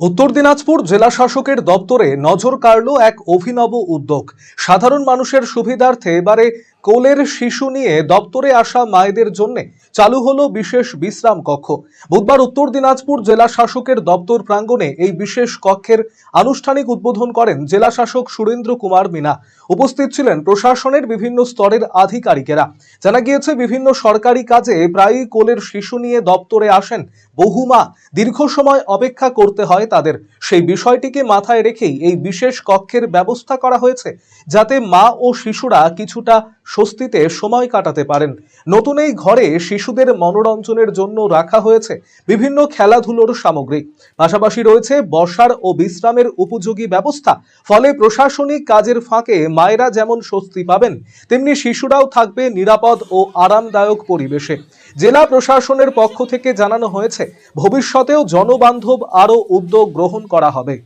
উত্তর দিনাজপুর জেলা শাসকের দপ্তরে নজর কাড়ল এক অভিনব উদ্যোগ। সাধারণ মানুষের সুবিধার্থে এবারে কোলের শিশু নিয়ে দপ্তরে আসা মায়েদের জন্য চালু হলো বিশেষ বিশ্রাম কক্ষ। বুধবার উত্তর দিনাজপুর জেলা শাসকের দপ্তর প্রাঙ্গণে এই বিশেষ কক্ষের আনুষ্ঠানিক উদ্বোধন করেন জেলা শাসক সুরেন্দ্র কুমার মিনা। উপস্থিত ছিলেন প্রশাসনের বিভিন্ন স্তরের আধিকারিকেরা। জানা গিয়েছে, বিভিন্ন সরকারি কাজে প্রায়ই কোলের শিশু নিয়ে দপ্তরে আসেন বহু মা। দীর্ঘ সময় অপেক্ষা করতে হয় তাদের। সেই বিষয়টিকে মাথায় রেখেই এই বিশেষ কক্ষের ব্যবস্থা করা হয়েছে, যাতে মা ও শিশুরা কিছুটা স্বস্তিতে সময় কাটাতে পারেন। নতুন এই ঘরে শিশুদের মনোরঞ্জনের জন্য রাখা হয়েছে বিভিন্ন খেলাধুলোর সামগ্রী, পাশাপাশি রয়েছে বসার ও বিশ্রামের উপযোগী ব্যবস্থা। ফলে প্রশাসনিক কাজের ফাঁকে মায়েরা যেমন স্বস্তি পাবেন, তেমনি শিশুরাও থাকবে নিরাপদ ও আরামদায়ক পরিবেশে। জেলা প্রশাসনের পক্ষ থেকে জানানো হয়েছে, ভবিষ্যতেও জনবান্ধব আরও উদ্যোগ গ্রহণ করা হবে।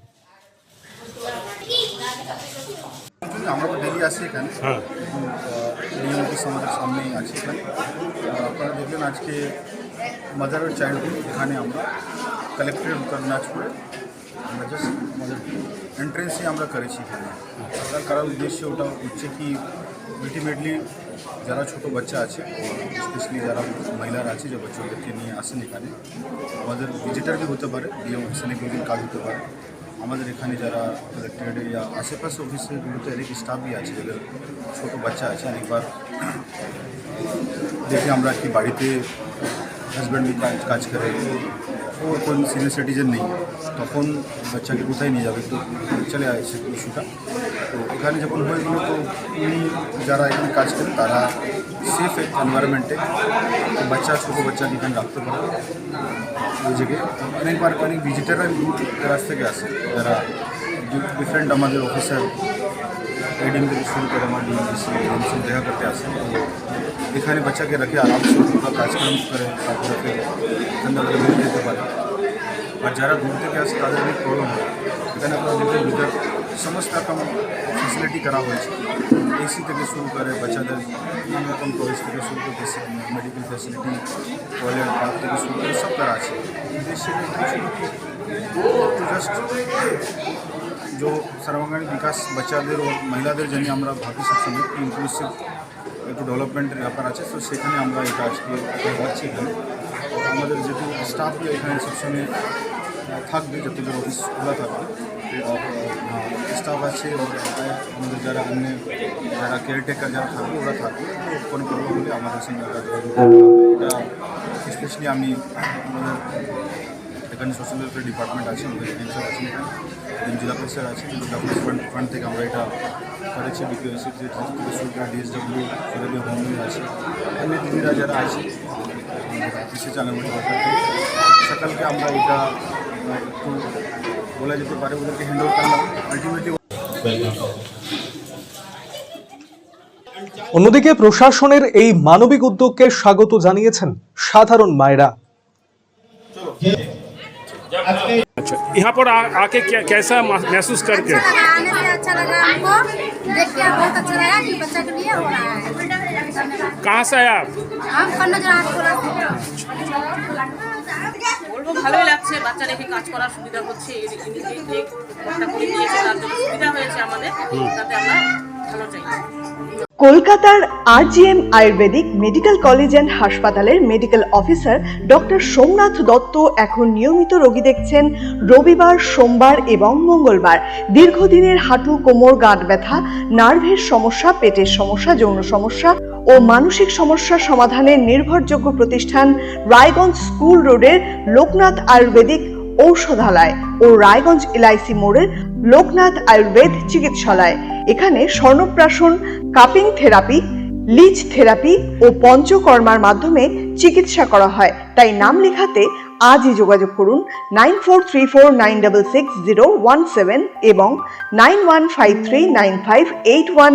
আমরা তো ডেলি আসি এখানে, ডিএম অফিস আমাদের সামনেই আছে এখানে। আপনারা দেখলেন আজকে মাদার অ্যান্ড চাইল্ডহুড এখানে আমরা কালেক্টরেট উত্তর দিনাজপুরে আমরা জাস্ট আমাদের এন্ট্রেন্সই আমরা করেছি এখানে। তার কারণ উদ্দেশ্য ওটা হচ্ছে কি আলটিমেটলি যারা ছোটো বাচ্চা আছে, স্পেশালি যারা মহিলারা আছে, যে বাচ্চাদেরকে নিয়ে আসেন এখানে, আমাদের ভিজিটার भी হতে পারে, ডিএম অফিসে কোনো কাজ হতে পারে। আমাদের এখানে যারা কালেক্টরেট या আশেপাশে অফিসগুলোতে অনেক স্টাফ भी আছে, যাদের ছোটো বাচ্চা আছে। অনেকবার দেখি আমরা কি বাড়িতে হাজব্যান্ড কাজ করে, ও কোন সিনিয়র সিটিজেন নেই, তখন বাচ্চাকে কোথায় নিয়ে যাবে, একটু চলে আসে ইস্যুটা। তো এখানে যখন হয়ে গেলো, তো উনি যারা এখানে কাজ করেন তারা সেফ এনভায়রনমেন্টে বাচ্চা ছোটো বাচ্চাকে এখানে রাখতে পারে ওই জায়গায়। অনেকবার অনেক ভিজিটাররা দূর দরাজ থেকে আসে, যারা ডিফারেন্ট আমাদের অফিসার एडीएम থেকে শুরু করে আমার ডিএমসি দেখা করতে আসেন। তো এখানে বাচ্চাকে রেখে আরামসে পুরো কাজকর্ম করে তারপরে ফির ঠান্ডা করে বেরিয়ে যেতে পারে। আর যারা দূর থেকে আসে তাদের অনেক প্রবলেম হয়। এখানে আপনারা দেখবেন ভিতর সমস্ত রকম ফেসিলিটি করা হয়েছে, এসি থেকে শুরু করে বাচ্চাদের নানা রকম টয়েস থেকে শুরু করে মেডিকেল ফেসিলিটি, টয়লেট বাথ থেকে শুরু করে সব করা আছে। উদ্দেশ্যে জাস্ট जो सर्वांगीण विकास বাচ্চাদের ও মহিলাদের জন্য আমরা ভাবি সবসময় ইনক্লুসিভ একটু ডেভেলপমেন্টের ব্যাপার আছে। তো সেখানে আমরা এটা আজকে যাচ্ছি এখানে। আমাদের যেহেতু স্টাফ এখানে সবসময় থাকবে, যতদের অফিস খোলা থাকবে স্টাফ আছে, আমাদের যারা অন্য যারা কেয়ারটেকার যারা থাকবে ওরা থাকবে। কোনো প্রবলেম হলে আমাদের সঙ্গে এটা স্পেশালি আমি আমাদের এখানে সোশ্যাল ওয়েলফেয়ার ডিপার্টমেন্ট আছে, আমাদের এনএসএস আছে, এখানে জেলা পরিষদ আছে, গভর্নমেন্ট ফান্ড থেকে আমরা এটা করেছি। বিপিএসসি থেকে শুরু করে ডিএসডব্লিউ সেখানে হোম আছে, অন্য দিদিরা যারা আছে কৃষি চালানোর ব্যাপারটা সকালকে আমরা এটা একটু বলা যেতে পারে ওদেরকে হ্যান্ড ওভার করলাম আলটিমেটলি। অন্যদিকে প্রশাসনের এই মানবিক উদ্যোগকে স্বাগত জানিয়েছেন সাধারণ মায়েরা। अच्छा, यहाँ पर आके कैसा महसूस करके? अच्छा लगा हमको, देख के बहुत अच्छा लगा कि बच्चा के लिए हो रहा है। कहाँ से आए आप? हम कन्नौज राजपुरा से। বলবো ভালোই লাগছে, বাচ্চা রেখে কাজ করার সুবিধা হচ্ছে, একটা করে দিয়েছে তার জন্য সুবিধা হয়েছে আমাদের, তাতে আমরা ভালো চাই। কলকাতার RGM Ayurvedic medical college and হাসপাতালের medical officer doctor Somnath Dutta এখন নিয়মিত রোগী দেখছেন রবিবার, সোমবার এবং মঙ্গলবার। দীর্ঘদিনের হাঁটু, কোমর, গাঁট ব্যথা, নার্ভের সমস্যা, পেটের সমস্যা, যৌন সমস্যা ও মানসিক সমস্যার সমাধানের নির্ভরযোগ্য প্রতিষ্ঠান রায়গঞ্জ স্কুল রোডের লোকনাথ আয়ুর্বেদিক ঔষধালয় ও রায়গঞ্জ এলআইসি মোড়ের লোকনাথ আয়ুর্বেদ চিকিৎসালয়। এখানে স্বর্ণপ্রাশন, কাপিং থেরাপি, লিচ থেরাপি ও পঞ্চকর্মার মাধ্যমে চিকিৎসা করা হয়। তাই নাম লেখাতে আজই যোগাযোগ করুন 9434966017 এবং 91539581